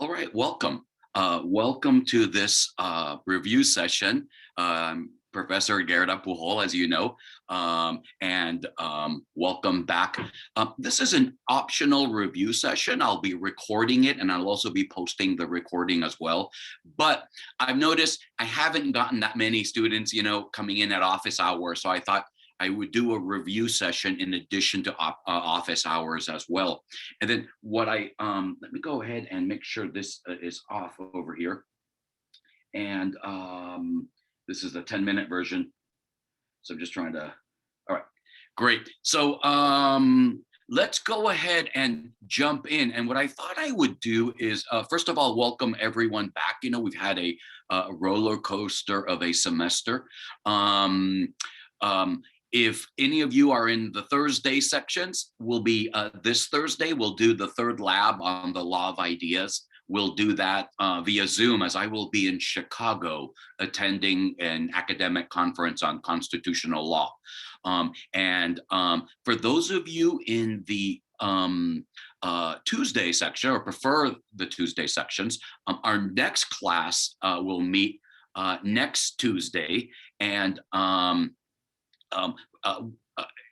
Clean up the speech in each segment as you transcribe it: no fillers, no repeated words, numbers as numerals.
All right, welcome. Welcome to this review session. Professor Garrett Puhol, as you know, and welcome back. This is an optional review session. I'll be recording it and I'll also be posting the recording as well. But I've noticed I haven't gotten that many students, coming in at office hours. So I thought I would do a review session in addition to office hours as well. And then let me go ahead and make sure this is off over here. And this is the 10-minute version. So I'm just trying to, all right, great. So let's go ahead and jump in. And what I thought I would do is, first of all, welcome everyone back. We've had a roller coaster of a semester. If any of you are in the Thursday sections, we'll be this Thursday, we'll do the third lab on the law of ideas. We'll do that via Zoom, as I will be in Chicago attending an academic conference on constitutional law. And for those of you in the Tuesday section or prefer the Tuesday sections, our next class will meet next Tuesday, and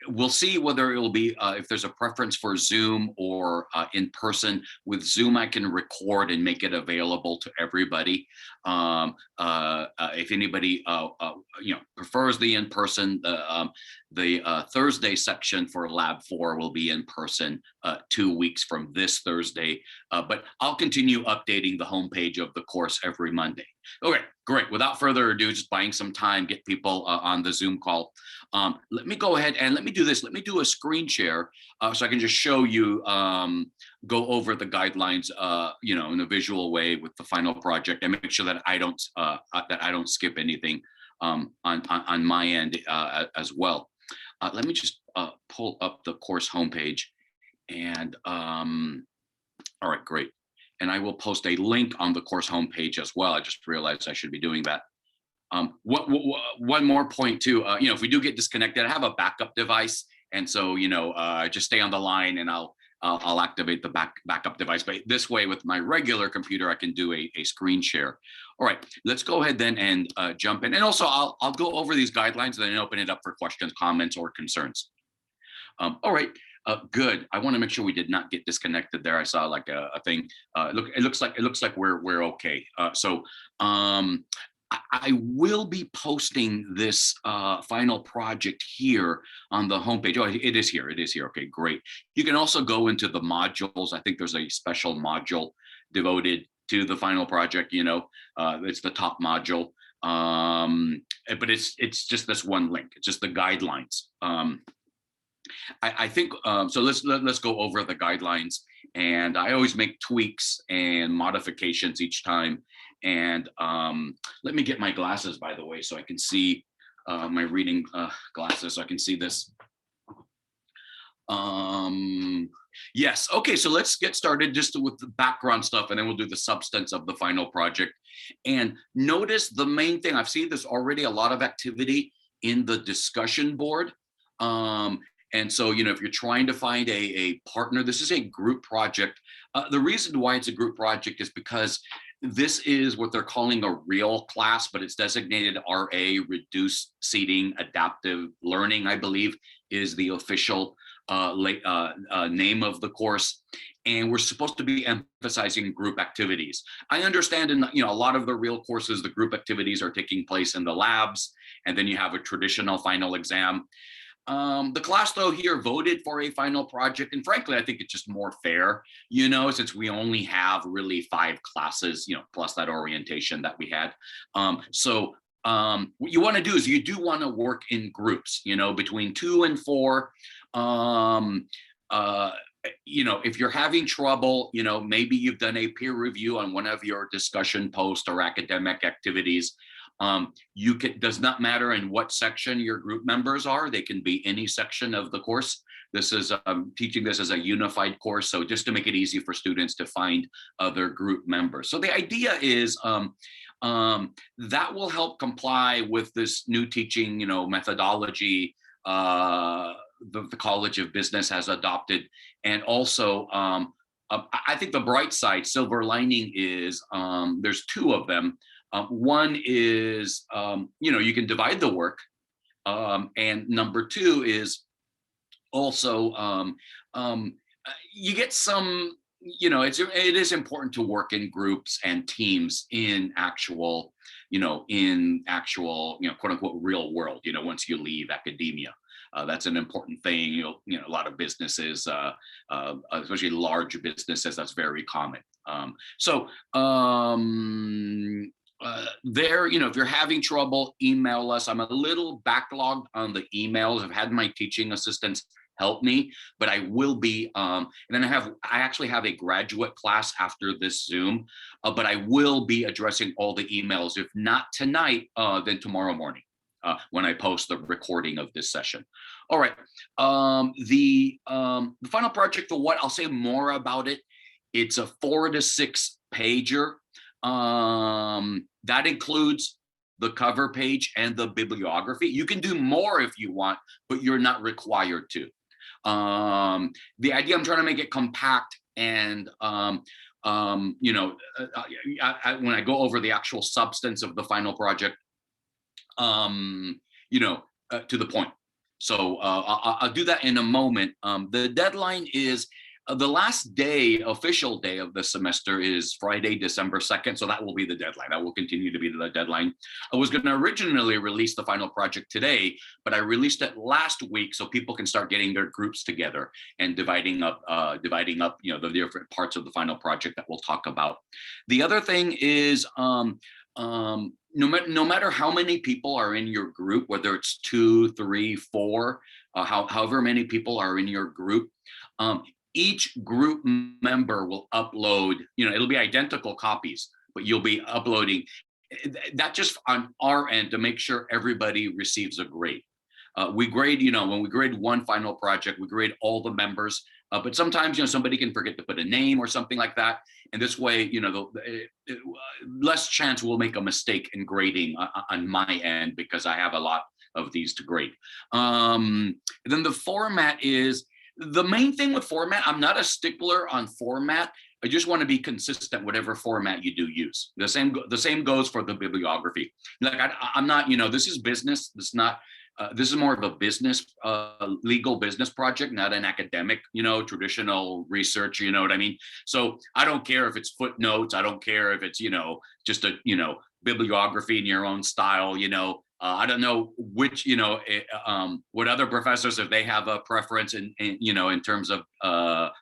we'll see whether it will be, if there's a preference for Zoom or in person. With Zoom, I can record and make it available to everybody. If anybody prefers the in-person, the Thursday section for Lab 4 will be in person 2 weeks from this Thursday. But I'll continue updating the homepage of the course every Monday. Okay, great. Without further ado, just buying some time, get people on the Zoom call. Let me go ahead and let me do this. Let me do a screen share so I can just show you, go over the guidelines, in a visual way with the final project, and make sure that I don't skip anything on my end as well. Let me just pull up the course homepage, and all right, great. And I will post a link on the course homepage as well. I just realized I should be doing that. One more point too, if we do get disconnected, I have a backup device. And so, just stay on the line and I'll activate the backup device. But this way, with my regular computer, I can do a screen share. All right, let's go ahead then and jump in. And also, I'll go over these guidelines and then open it up for questions, comments, or concerns. All right. Good. I want to make sure we did not get disconnected there. I saw like a thing. It looks like we're okay. So I will be posting this final project here on the homepage. Oh, it is here. It is here. Okay, great. You can also go into the modules. I think there's a special module devoted to the final project. It's the top module. But it's just this one link. It's just the guidelines. I think so. Let's go over the guidelines, and I always make tweaks and modifications each time. And let me get my glasses, by the way, so I can see my reading glasses, so I can see this. Yes. Okay. So let's get started just with the background stuff, and then we'll do the substance of the final project. And notice the main thing. I've seen this already, a lot of activity in the discussion board. And so, if you're trying to find a partner, this is a group project. The reason why it's a group project is because this is what they're calling a real class, but it's designated RA, Reduced Seating Adaptive Learning, I believe, is the official name of the course. And we're supposed to be emphasizing group activities. I understand in a lot of the real courses, the group activities are taking place in the labs, and then you have a traditional final exam. The class, though, here voted for a final project, and frankly, I think it's just more fair, since we only have really 5 classes, plus that orientation that we had. So what you want to do is you do want to work in groups, between 2 and 4. If you're having trouble, maybe you've done a peer review on one of your discussion posts or academic activities. Does not matter in what section your group members are. They can be any section of the course. This is teaching this as a unified course. So just to make it easy for students to find other group members. So the idea is that will help comply with this new teaching, methodology the College of Business has adopted. And also I think the bright side, silver lining, is there's two of them. One is, you can divide the work. And number two is also, you get some, it is important to work in groups and teams in actual, quote unquote, real world, once you leave academia. That's an important thing. A lot of businesses, especially large businesses, that's very common. There, if you're having trouble, email us. I'm a little backlogged on the emails. I've had my teaching assistants help me, but I will be, and then I actually have a graduate class after this Zoom, but I will be addressing all the emails. If not tonight, then tomorrow morning, when I post the recording of this session. All right, the final project, for what I'll say more about it, it's a 4 to 6 pager. That includes the cover page and the bibliography. You can do more if you want, but you're not required to. The idea, I'm trying to make it compact, and when I go over the actual substance of the final project, to the point. So I'll do that in a moment. The deadline is the last day, official day of the semester is Friday, December 2nd. So that will be the deadline. That will continue to be the deadline. I was going to originally release the final project today, but I released it last week so people can start getting their groups together and dividing up, the different parts of the final project that we'll talk about. The other thing is, no matter how many people are in your group, whether it's 2, 3, 4, however many people are in your group, each group member will upload, it'll be identical copies, but you'll be uploading that just on our end to make sure everybody receives a grade. We grade, when we grade one final project, we grade all the members, but sometimes, somebody can forget to put a name or something like that. And this way, less chance we'll make a mistake in grading on my end, because I have a lot of these to grade. Then the format is, the main thing with format, I'm not a stickler on format. I just want to be consistent, whatever format you do use. The same goes for the bibliography. Like I'm not, this is business. This is more of a business, legal business project, not an academic, traditional research, you know what I mean? So I don't care if it's footnotes. I don't care if it's, just a, bibliography in your own style, I don't know which, what other professors, if they have a preference in terms of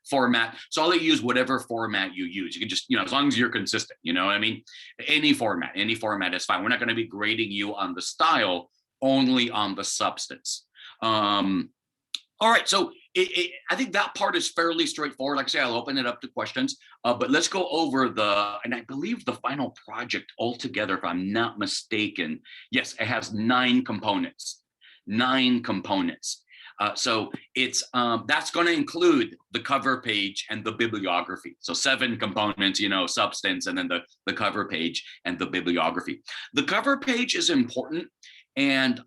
format. So I'll let you use whatever format you use. You can just, as long as you're consistent, what I mean? Any format is fine. We're not going to be grading you on the style, only on the substance. All right, so I think that part is fairly straightforward. Like I say, I'll open it up to questions, but let's go over and I believe the final project altogether, if I'm not mistaken, yes, it has 9 components. So it's that's going to include the cover page and the bibliography. So 7 components, substance, and then the cover page and the bibliography. The cover page is important, and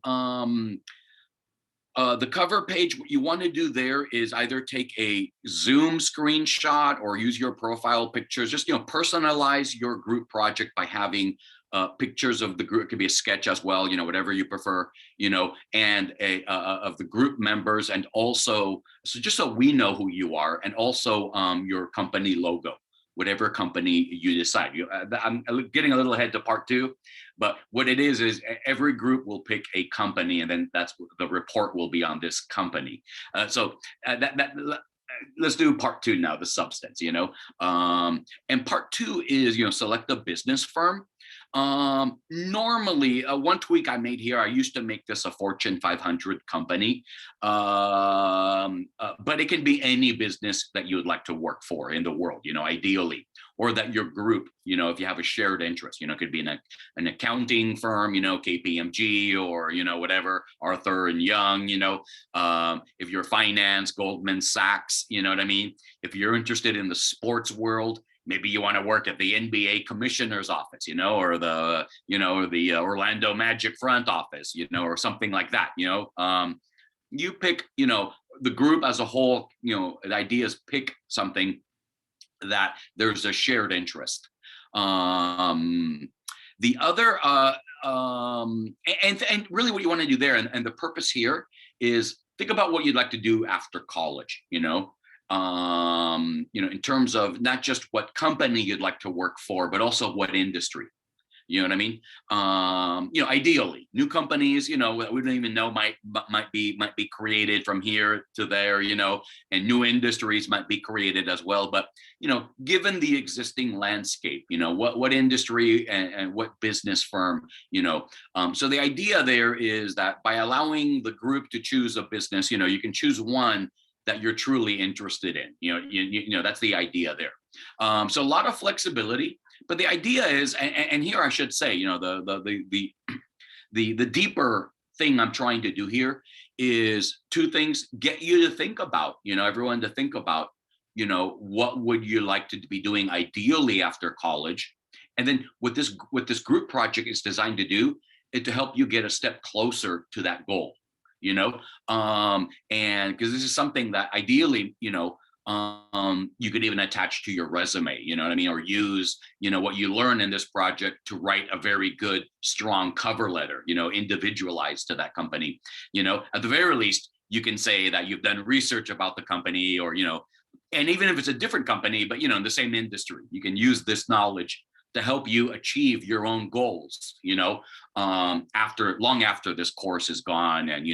the cover page, what you want to do there is either take a Zoom screenshot or use your profile pictures. Just, personalize your group project by having pictures of the group. It could be a sketch as well, whatever you prefer, and of the group members, and also, so just so we know who you are, and also your company logo, whatever company you decide. I'm getting a little ahead to part 2, but what it is every group will pick a company, and then that's the report will be on this company. Let's do part 2 now, the substance, and part 2 is, select a business firm. Normally, one tweak I made here, I used to make this a Fortune 500 company, but it can be any business that you would like to work for in the world, ideally, or that your group, if you have a shared interest, it could be an accounting firm, KPMG, or, whatever, Arthur and Young, if you're finance, Goldman Sachs, you know what I mean? If you're interested in the sports world, maybe you want to work at the NBA commissioner's office, or the Orlando Magic front office, or something like that. You pick, the group as a whole, the idea is pick something that there's a shared interest. The other, and really what you want to do there, and the purpose here is think about what you'd like to do after college, in terms of not just what company you'd like to work for, but also what industry. You know what I mean? Ideally, new companies, we don't even know might be created from here to there, and new industries might be created as well. But given the existing landscape, what industry and what business firm, so the idea there is that by allowing the group to choose a business, you can choose one that you're truly interested in. That's the idea there. So a lot of flexibility. But the idea is, and here I should say, the deeper thing I'm trying to do here is two things: get you to think about, everyone to think about, what would you like to be doing ideally after college, and then what this group project is designed to do is to help you get a step closer to that goal, and because this is something that ideally, you could even attach to your resume, or use, what you learn in this project to write a very good, strong cover letter, individualized to that company. At the very least, you can say that you've done research about the company, or, and even if it's a different company, but, in the same industry, you can use this knowledge to help you achieve your own goals, long after this course is gone, and,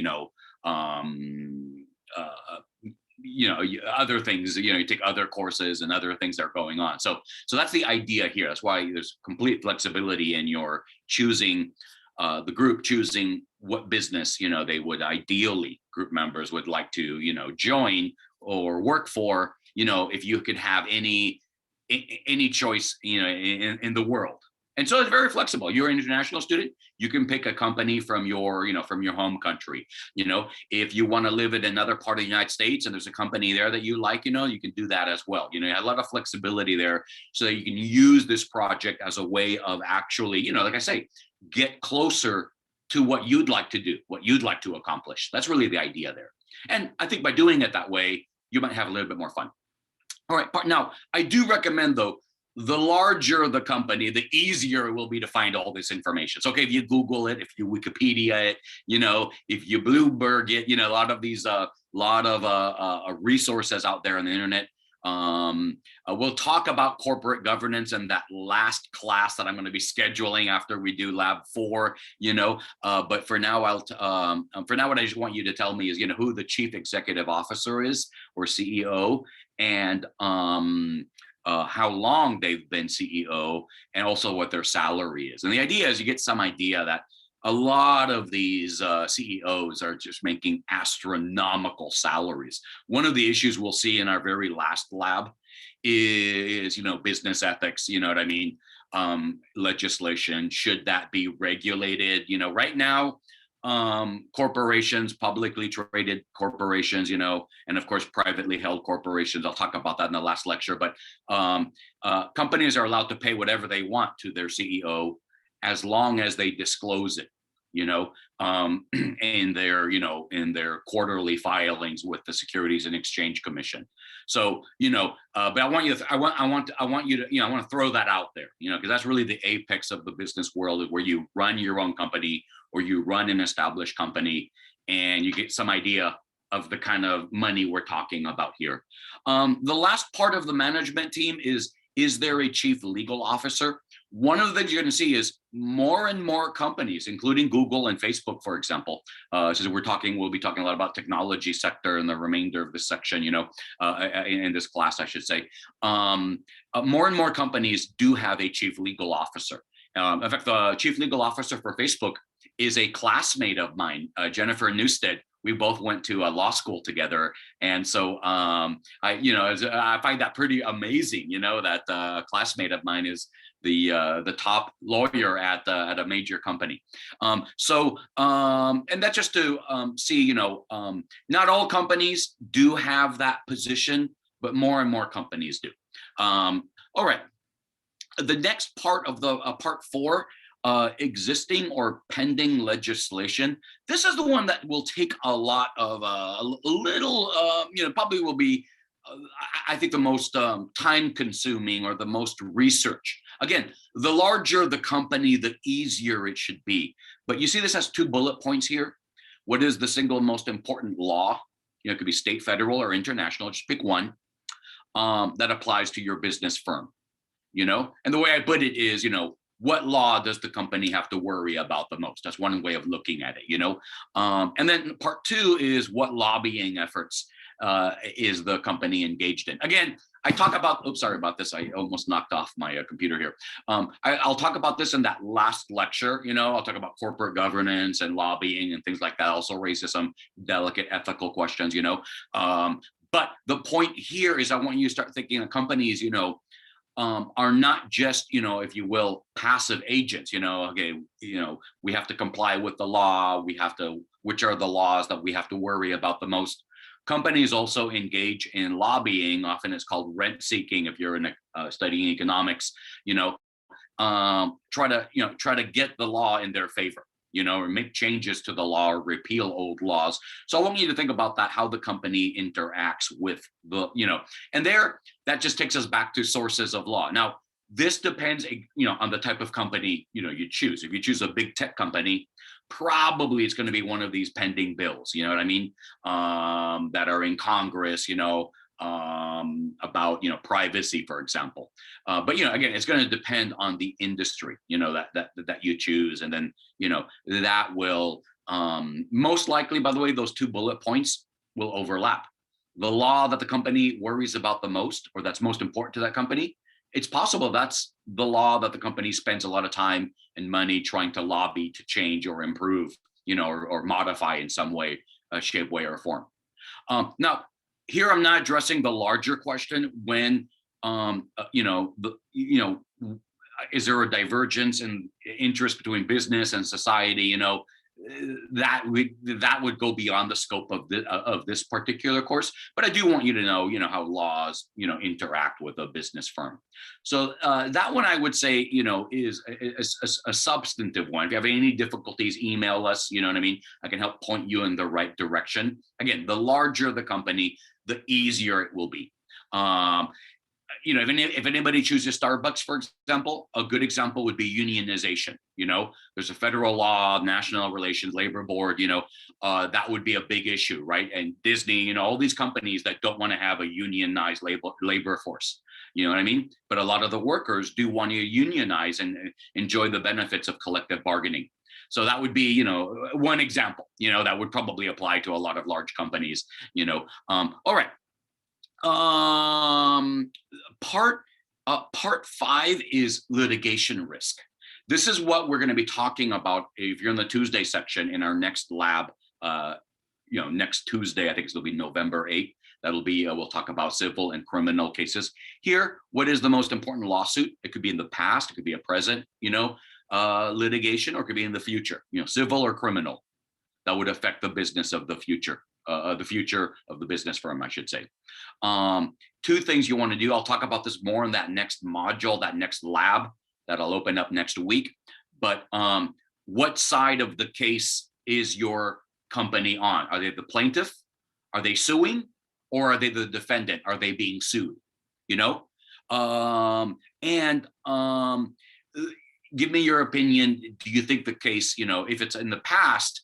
other things, you take other courses and other things that are going on. So that's the idea here. That's why there's complete flexibility in your choosing, the group choosing what business, they would ideally, group members would like to, join or work for, if you could have any choice, in the world. And so it's very flexible. You're an international student, you can pick a company from your, from your home country. If you want to live in another part of the United States and there's a company there that you like, you can do that as well. You have a lot of flexibility there so that you can use this project as a way of actually, like I say, get closer to what you'd like to do, what you'd like to accomplish. That's really the idea there. And I think by doing it that way, you might have a little bit more fun. All right. Now, I do recommend, though, the larger the company, the easier it will be to find all this information. So, okay, if you Google it, if you Wikipedia it, if you Bloomberg it, a lot of these, resources out there on the internet. We'll talk about corporate governance in that last class that I'm going to be scheduling after we do Lab 4. But for now, what I just want you to tell me is, who the Chief Executive Officer is, or CEO, and how long they've been CEO, and also what their salary is. And the idea is you get some idea that a lot of these CEOs are just making astronomical salaries. One of the issues we'll see in our very last lab is, business ethics, legislation. Should that be regulated? Right now, corporations, publicly traded corporations, and of course, privately held corporations. I'll talk about that in the last lecture, but companies are allowed to pay whatever they want to their CEO as long as they disclose it, in their quarterly filings with the Securities and Exchange Commission. So, but I want you to throw that out there, because that's really the apex of the business world, is where you run your own company or you run an established company, and you get some idea of the kind of money we're talking about here. The last part of the management team is there a chief legal officer? One of the things you're going to see is more and more companies, including Google and Facebook, for example. So we'll be talking a lot about technology sector in the remainder of this section, in this class, I should say. More and more companies do have a chief legal officer. In fact, the chief legal officer for Facebook is a classmate of mine, Jennifer Newstead. We both went to law school together, and so I find that pretty amazing. That a classmate of mine is the top lawyer at a major company. And that's just to see, not all companies do have that position, but more and more companies do. All right. The next part of the part 4. Existing or pending legislation. This is the one that will take a lot of probably will be I think the most time consuming or the most research. Again, the larger the company, the easier it should be. But you see, this has 2 bullet points here. What is the single most important law? It could be state, federal, or international. Just pick one that applies to your business firm. And the way I put it is, what law does the company have to worry about the most? That's one way of looking at it. And then part two is what lobbying efforts is the company engaged in. Again, I talk about, oops, sorry about this. I almost knocked off my computer here. I'll talk about this in that last lecture. I'll talk about corporate governance and lobbying and things like that. Also raises some delicate ethical questions, but the point here is I want you to start thinking of companies, are not just, if you will, passive agents. Okay, we have to comply with the law. Which are the laws that we have to worry about the most? Companies also engage in lobbying. Often it's called rent seeking. If you're studying economics, try to get the law in their favor, or make changes to the law or repeal old laws. So I want you to think about that, how the company interacts with and that just takes us back to sources of law. Now, this depends, on the type of company, you choose. If you choose a big tech company, probably it's going to be one of these pending bills, you know what I mean? That are in Congress, about privacy, for example. But again, it's going to depend on the industry, that you choose, and then that will most likely, by the way, those 2 bullet points will overlap. The law that the company worries about the most, or that's most important to that company, it's possible that's the law that the company spends a lot of time and money trying to lobby to change or improve, or modify in some way, shape, way, or form. Now, here I'm not addressing the larger question when, is there a divergence in interest between business and society? That would go beyond the scope of this particular course. But I do want you to know, how laws, interact with a business firm. So that one I would say, is a substantive one. If you have any difficulties, email us. You know what I mean? I can help point you in the right direction. Again, the larger the company, the easier it will be. If anybody chooses Starbucks, for example, a good example would be unionization. There's a federal law, national relations, labor board, that would be a big issue, right? And Disney, all these companies that don't want to have a unionized labor force, you know what I mean? But a lot of the workers do want to unionize and enjoy the benefits of collective bargaining. So that would be, one example, that would probably apply to a lot of large companies, all right. Part 5 is litigation risk. This is what we're going to be talking about if you're in the Tuesday section in our next lab. Next Tuesday, I think it's going to be November 8th. That'll be, we'll talk about civil and criminal cases. Here, what is the most important lawsuit? It could be in the past, it could be a present, litigation, or it could be in the future, civil or criminal. That would affect the business of the future of the business firm, I should say. 2 things you want to do. I'll talk about this more in that next module, that next lab that I'll open up next week. But what side of the case is your company on? Are they the plaintiff? Are they suing? Or are they the defendant? Are they being sued? Give me your opinion. Do you think the case, if it's in the past,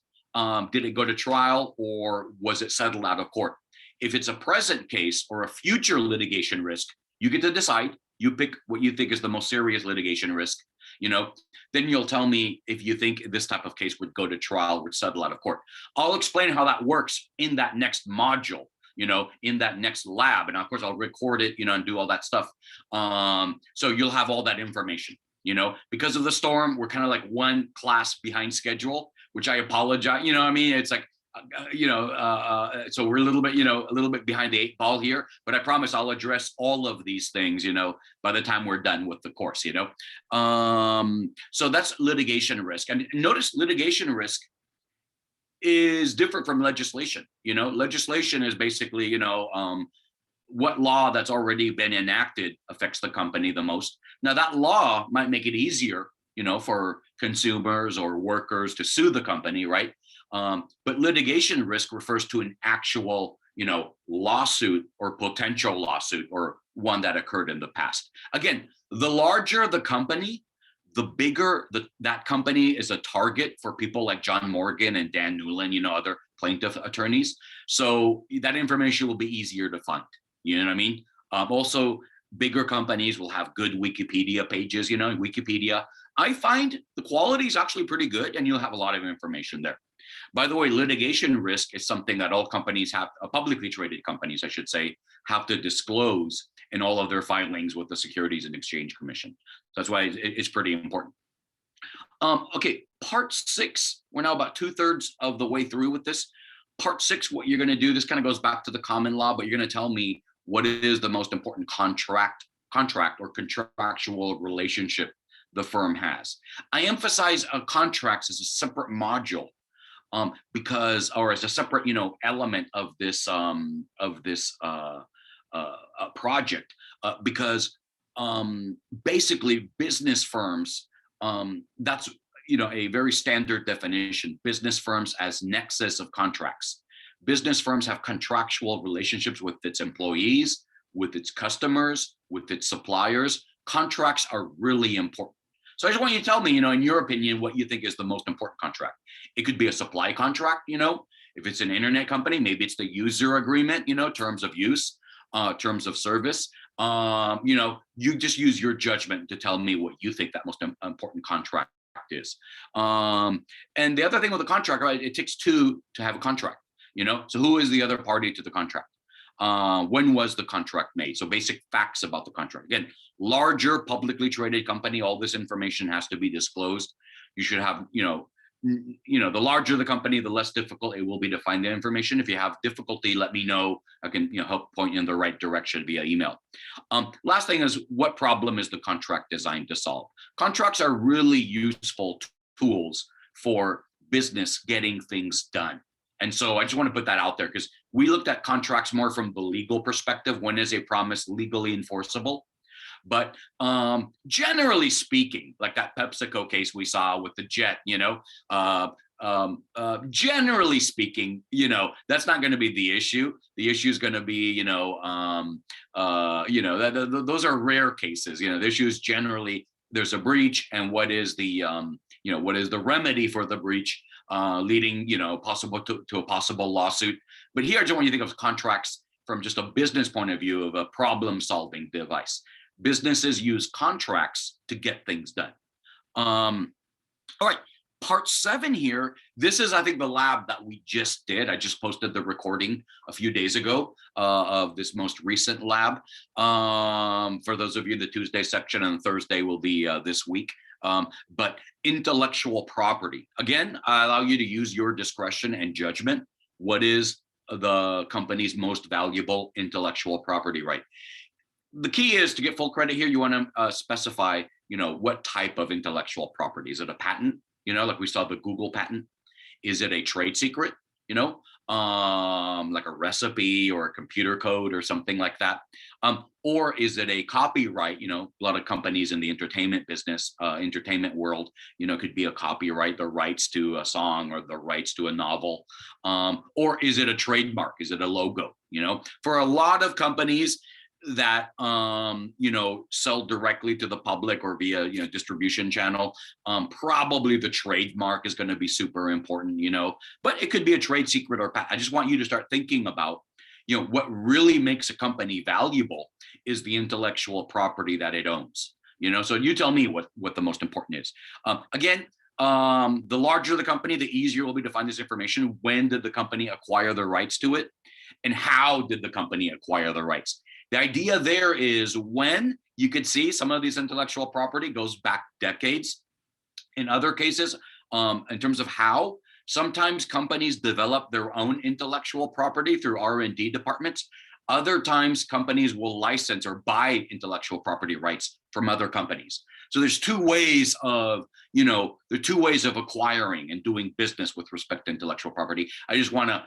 did it go to trial or was it settled out of court? If it's a present case or a future litigation risk, you get to decide. You pick what you think is the most serious litigation risk, then you'll tell me if you think this type of case would go to trial, would settle out of court. I'll explain how that works in that next module, in that next lab. And of course I'll record it, and do all that stuff. So you'll have all that information, because of the storm, we're kind of like one class behind schedule, which I apologize. It's like, so we're a little bit behind the 8 ball here, but I promise I'll address all of these things, by the time we're done with the course, so that's litigation risk. And notice litigation risk is different from legislation. Legislation is basically, what law that's already been enacted affects the company the most. Now that law might make it easier, for consumers or workers to sue the company, right? But litigation risk refers to an actual, lawsuit or potential lawsuit or one that occurred in the past. Again, the larger the company, the bigger that company is a target for people like John Morgan and Dan Newland, other plaintiff attorneys. So that information will be easier to find. You know what I mean? Also, bigger companies will have good Wikipedia pages. Wikipedia, I find the quality is actually pretty good, and you'll have a lot of information there. By the way, litigation risk is something that all companies have, publicly traded companies, I should say, have to disclose in all of their filings with the Securities and Exchange Commission. That's why it's pretty important. Okay, part 6, we're now about 2/3 of the way through with this. Part 6, what you're going to do, this kind of goes back to the common law, but you're going to tell me what is the most important contract or contractual relationship the firm has. I emphasize contracts as a separate module because, or as a separate, element of this project, because basically business firms, that's a very standard definition. Business firms as nexus of contracts. Business firms have contractual relationships with its employees, with its customers, with its suppliers. Contracts are really important. So I just want you to tell me, in your opinion, what you think is the most important contract. It could be a supply contract, if it's an internet company, maybe it's the user agreement, terms of use, terms of service. You just use your judgment to tell me what you think that most important contract is. And the other thing with a contract, right, it takes two to have a contract, so who is the other party to the contract? When was the contract made? So basic facts about the contract. Again, larger publicly traded company, all this information has to be disclosed. You should have, the larger the company, the less difficult it will be to find the information. If you have difficulty, let me know. I can, help point you in the right direction via email. Last thing is, what problem is the contract designed to solve? Contracts are really useful tools for business getting things done. And so I just want to put that out there, because we looked at contracts more from the legal perspective. When is a promise legally enforceable? But generally speaking, like that PepsiCo case we saw with the jet, generally speaking, that's not going to be the issue. The issue is going to be, those are rare cases. The issue is generally there's a breach, and what is the, what is the remedy for the breach? Leading, possible to a possible lawsuit. But here, I just want you to think of contracts from just a business point of view, of a problem-solving device. Businesses use contracts to get things done. All right, part 7 here. This is, I think, the lab that we just did. I just posted the recording a few days ago of this most recent lab. For those of you in the Tuesday section, and Thursday will be this week. But intellectual property, again, I allow you to use your discretion and judgment. What is the company's most valuable intellectual property right? The key is, to get full credit here, you want to specify, what type of intellectual property. Is it a patent? Like we saw the Google patent. Is it a trade secret? Like a recipe or a computer code or something like that? Or is it a copyright? A lot of companies in the entertainment business, entertainment world, could be a copyright, the rights to a song or the rights to a novel. Or is it a trademark? Is it a logo? For a lot of companies that sell directly to the public or via distribution channel, probably the trademark is going to be super important, but it could be a trade secret or patent. I just want you to start thinking about what really makes a company valuable is the intellectual property that it owns. So you tell me what the most important is. Again, the larger the company, the easier it will be to find this information. When did the company acquire the rights to it, and how did the company acquire the rights? The idea there is, when you could see some of these intellectual property goes back decades. In other cases, in terms of how, sometimes companies develop their own intellectual property through R&D departments. Other times, companies will license or buy intellectual property rights from other companies. So there's two ways of, acquiring and doing business with respect to intellectual property. I just want to,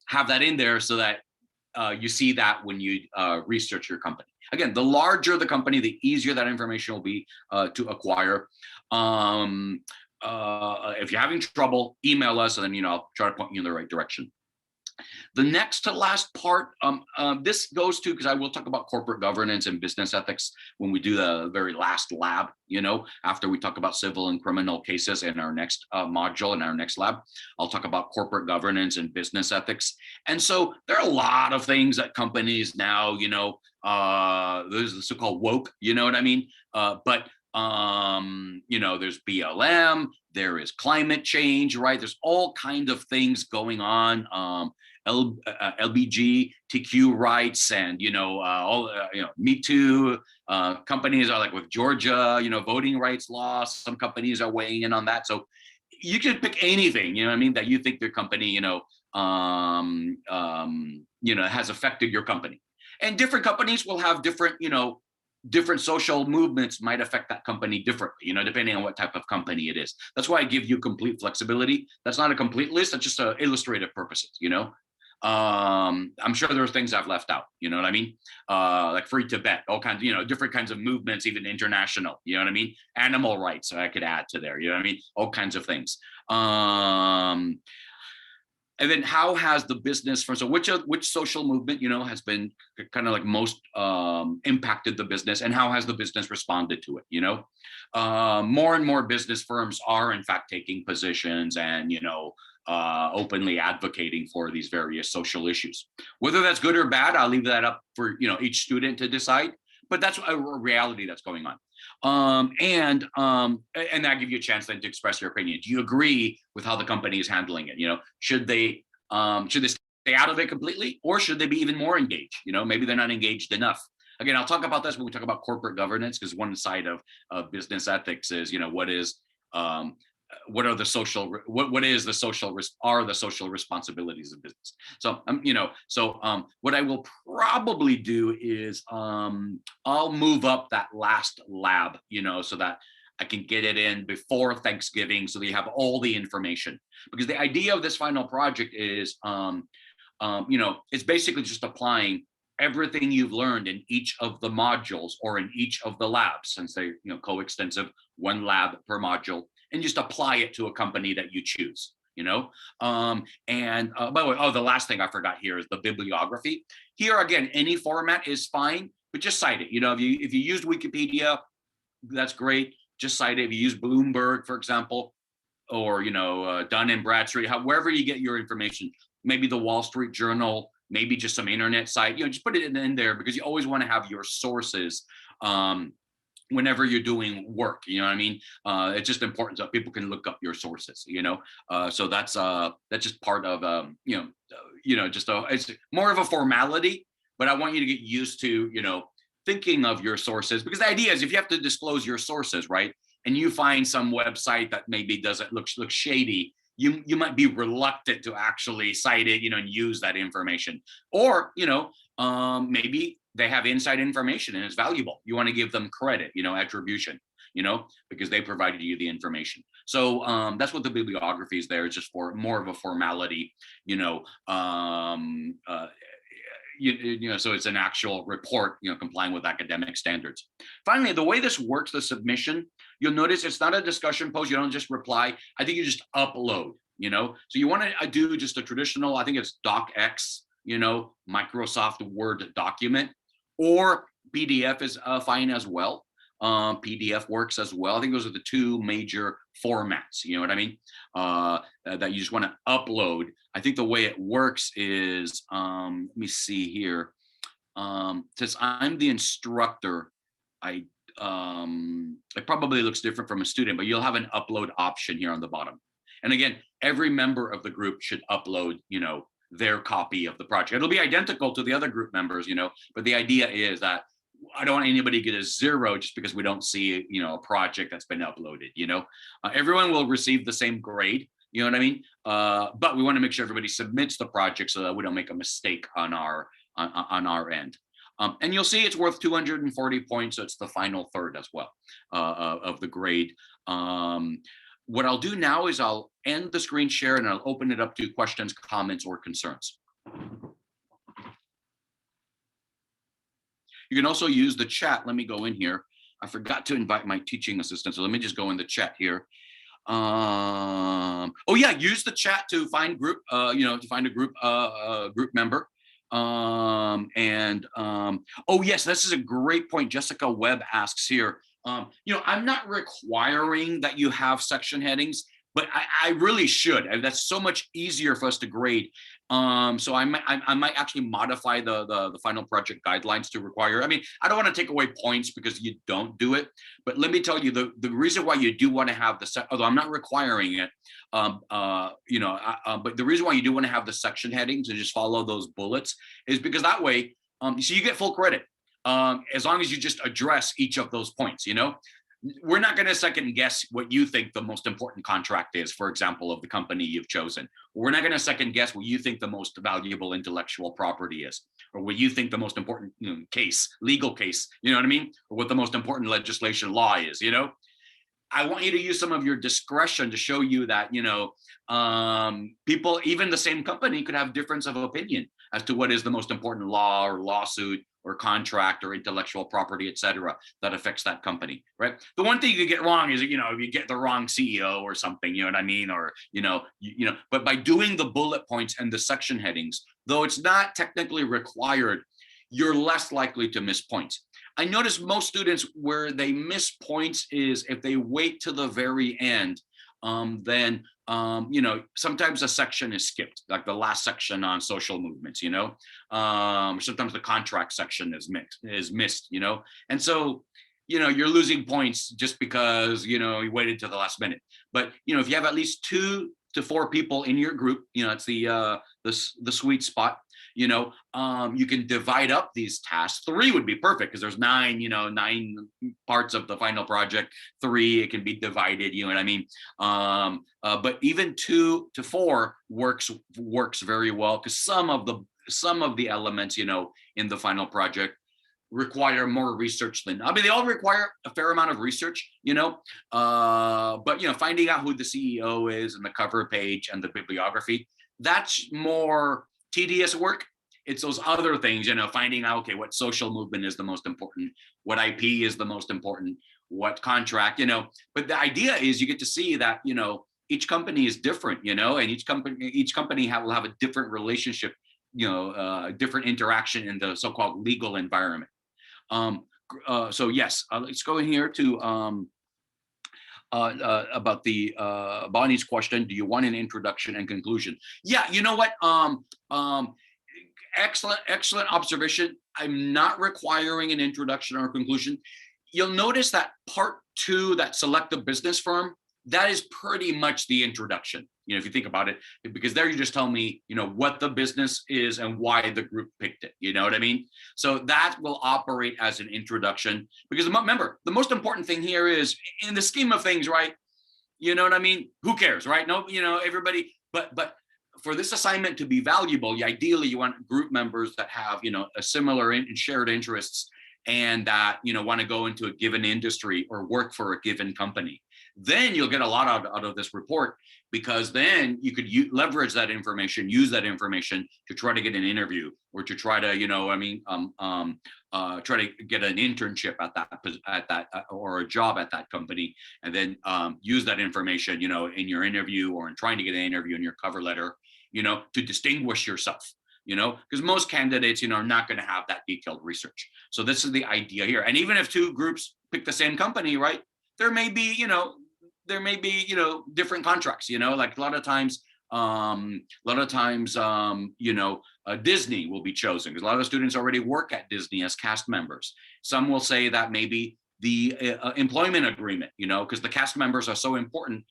have that in there so that you see that when you research your company. Again, the larger the company, the easier that information will be to acquire. If you're having trouble, email us, and then I'll try to point you in the right direction. The next to last part, this goes to, because I will talk about corporate governance and business ethics when we do the very last lab, after we talk about civil and criminal cases in our next module, in our next lab. I'll talk about corporate governance and business ethics. And so there are a lot of things that companies now, there's the so-called woke, you know what I mean? There's BLM, there is climate change, right? There's all kinds of things going on. LBGTQ rights and Me Too. Companies are like with Georgia, voting rights laws. Some companies are weighing in on that. So you can pick anything, that you think your company, has affected your company. And different companies will have different, different social movements might affect that company differently, depending on what type of company it is. That's why I give you complete flexibility. That's not a complete list. That's just illustrative purposes, I'm sure there are things I've left out, you know what I mean? Like Free Tibet, all kinds, different kinds of movements, even international, you know what I mean? Animal rights, I could add to there, you know what I mean? All kinds of things. And then how has the business so which social movement, has been kind of like most impacted the business, and how has the business responded to it? More and more business firms are in fact taking positions and, openly advocating for these various social issues. Whether that's good or bad, I'll leave that up for, each student to decide, but that's a reality that's going on. And that give you a chance then to express your opinion. Do you agree with how the company is handling it? Should they stay out of it completely, or should they be even more engaged? Maybe they're not engaged enough. Again, I'll talk about this when we talk about corporate governance, because one side of business ethics is, what are the social responsibilities of business. So what I will probably do is I'll move up that last lab, so that I can get it in before Thanksgiving, so that you have all the information. Because the idea of this final project is it's basically just applying everything you've learned in each of the modules or in each of the labs, since they coextensive, one lab per module, and just apply it to a company that you choose, and by the way, the last thing I forgot here is the bibliography. Here again, any format is fine, but just cite it. If you used Wikipedia, that's great. Just cite it. If you use Bloomberg, for example, or Dun and Bradstreet, wherever you get your information, maybe the Wall Street Journal, maybe just some internet site, just put it in there, because you always want to have your sources whenever you're doing work, you know what I mean? It's just important so people can look up your sources, so that's just part of, it's more of a formality, but I want you to get used to, thinking of your sources, because the idea is if you have to disclose your sources, right? And you find some website that maybe doesn't look shady, you might be reluctant to actually cite it, and use that information. Or, maybe they have inside information and it's valuable. You want to give them credit, attribution, because they provided you the information. So that's what the bibliography is there. It's just for more of a formality, so it's an actual report, complying with academic standards. Finally, the way this works, the submission, you'll notice it's not a discussion post. You don't just reply. I think you just upload, so you want to do just a traditional, I think it's docx, Microsoft Word document, or PDF is fine as well. PDF works as well. I think those are the two major formats, you know what I mean? That you just want to upload. I think the way it works is, let me see here. Since I'm the instructor, it probably looks different from a student, but you'll have an upload option here on the bottom. And again, every member of the group should upload, their copy of the project. It'll be identical to the other group members, but the idea is that I don't want anybody to get a 0 just because we don't see, a project that's been uploaded, everyone will receive the same grade, you know what I mean? But we want to make sure everybody submits the project so that we don't make a mistake on our end. And you'll see it's worth 240 points. So it's the final third as well of the grade. What I'll do now is I'll end the screen share and I'll open it up to questions, comments, or concerns. You can also use the chat. Let me go in here. I forgot to invite my teaching assistant, so let me just go in the chat here. Oh yeah, use the chat to find group, to find a group member. Oh yes, this is a great point. Jessica Webb asks here. I'm not requiring that you have section headings, but I really should. That's so much easier for us to grade. So I might actually modify the final project guidelines to require. I mean, I don't want to take away points because you don't do it, but let me tell you the reason why you do want to have although I'm not requiring it, but the reason why you do want to have the section headings and just follow those bullets is because that way, so you get full credit. As long as you just address each of those points, we're not going to second guess what you think the most important contract is, for example, of the company you've chosen. We're not going to second guess what you think the most valuable intellectual property is, or what you think the most important legal case, you know what I mean? Or what the most important legislation law is, I want you to use some of your discretion to show you that, people, even the same company, could have difference of opinion as to what is the most important law or lawsuit or contract or intellectual property, et cetera, that affects that company, right? The one thing you get wrong is, if you get the wrong CEO or something, you know what I mean? Or, but by doing the bullet points and the section headings, though it's not technically required, you're less likely to miss points. I notice most students where they miss points is if they wait to the very end, then sometimes a section is skipped, like the last section on social movements, sometimes the contract section is missed, and so, you're losing points just because, you waited to the last minute. But, if you have at least 2 to 4 people in your group, it's the sweet spot. You can divide up these tasks. 3 would be perfect because there's 9 parts of the final project. 3, it can be divided, you know what I mean? But even 2 to 4 works very well because some of the elements, in the final project require more research than, they all require a fair amount of research, but finding out who the CEO is and the cover page and the bibliography, that's more tedious work. It's those other things, finding out, okay, what social movement is the most important, what IP is the most important, what contract, but the idea is you get to see that, each company is different, and each company will have a different relationship, different interaction in the so-called legal environment. So yes, let's go in here to about the Bonnie's question. Do you want an introduction and conclusion? Yeah, you know what? Excellent observation. I'm not requiring an introduction or conclusion. You'll notice that part 2, that select a business firm, that is pretty much the introduction, if you think about it, because there you just tell me, what the business is and why the group picked it. You know what I mean? So that will operate as an introduction, because remember, the most important thing here is, in the scheme of things, right? You know what I mean? Who cares, right? No, everybody, but for this assignment to be valuable, ideally you want group members that have, a similar shared interests, and that, want to go into a given industry or work for a given company. Then you'll get a lot out of this report, because then you could leverage that information, use that information to try to get an interview, or to try to, try to get an internship at that or a job at that company, and then use that information, in your interview, or in trying to get an interview in your cover letter, to distinguish yourself. Because most candidates, are not going to have that detailed research. So this is the idea here. And even if 2 groups pick the same company, right, there may be, different contracts, like a lot of times, Disney will be chosen because a lot of students already work at Disney as cast members. Some will say that maybe the employment agreement, because the cast members are so important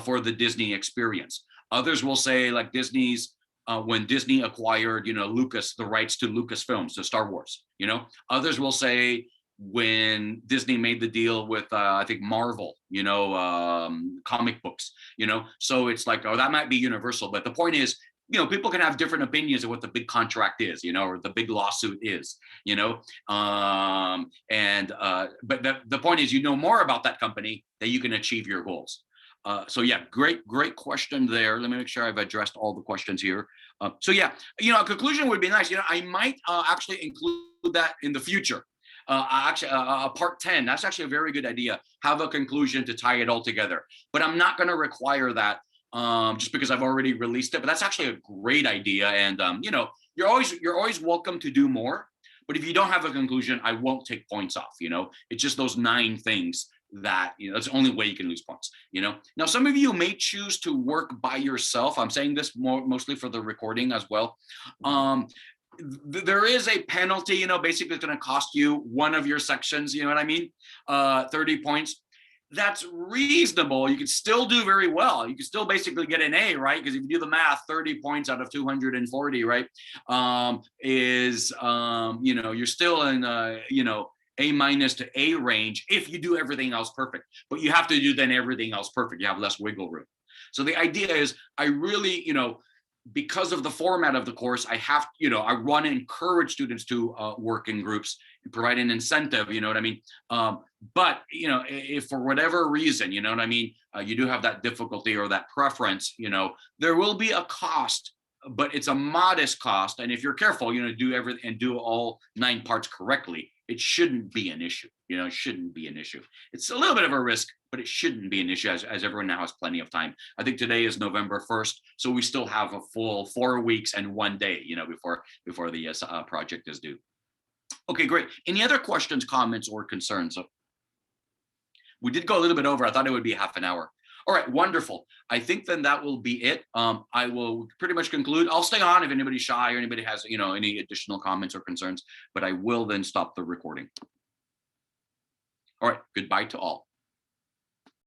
for the Disney experience. Others will say, like Disney's, when Disney acquired, Lucas, the rights to Lucasfilms, to Star Wars, Others will say when Disney made the deal with, I think, Marvel, comic books, so it's like, oh, that might be universal. But the point is, people can have different opinions of what the big contract is, or the big lawsuit is, but the point is, more about that company that you can achieve your goals. So yeah, great question there. Let me make sure I've addressed all the questions here. So yeah, a conclusion would be nice. I might actually include that in the future. Actually, part 10, that's actually a very good idea. Have a conclusion to tie it all together. But I'm not going to require that just because I've already released it. But that's actually a great idea. And, you're always welcome to do more. But if you don't have a conclusion, I won't take points off. It's just those 9 things that, that's the only way you can lose points. Now some of you may choose to work by yourself. I'm saying this mostly for the recording as well. There is a penalty, basically it's going to cost you one of your sections, you know what I mean? 30 points. That's reasonable. You can still do very well. You can still basically get an A, right? Because if you do the math, 30 points out of 240, right? You're still in, A minus to A range if you do everything else perfect. But you have to do then everything else perfect. You have less wiggle room. So the idea is I really, because of the format of the course, I want to encourage students to work in groups and provide an incentive, you know what I mean? But, if for whatever reason, you know what I mean, you do have that difficulty or that preference, there will be a cost, but it's a modest cost. And if you're careful, do everything and do all 9 parts correctly, it shouldn't be an issue. It shouldn't be an issue. It's a little bit of a risk, but it shouldn't be an issue as everyone now has plenty of time. I think today is November 1st. So we still have a full 4 weeks and 1 day, before the project is due. Okay, great. Any other questions, comments, or concerns? We did go a little bit over. I thought it would be half an hour. All right, wonderful. I think then that will be it. I will pretty much conclude. I'll stay on if anybody's shy or anybody has, any additional comments or concerns, but I will then stop the recording. All right, goodbye to all.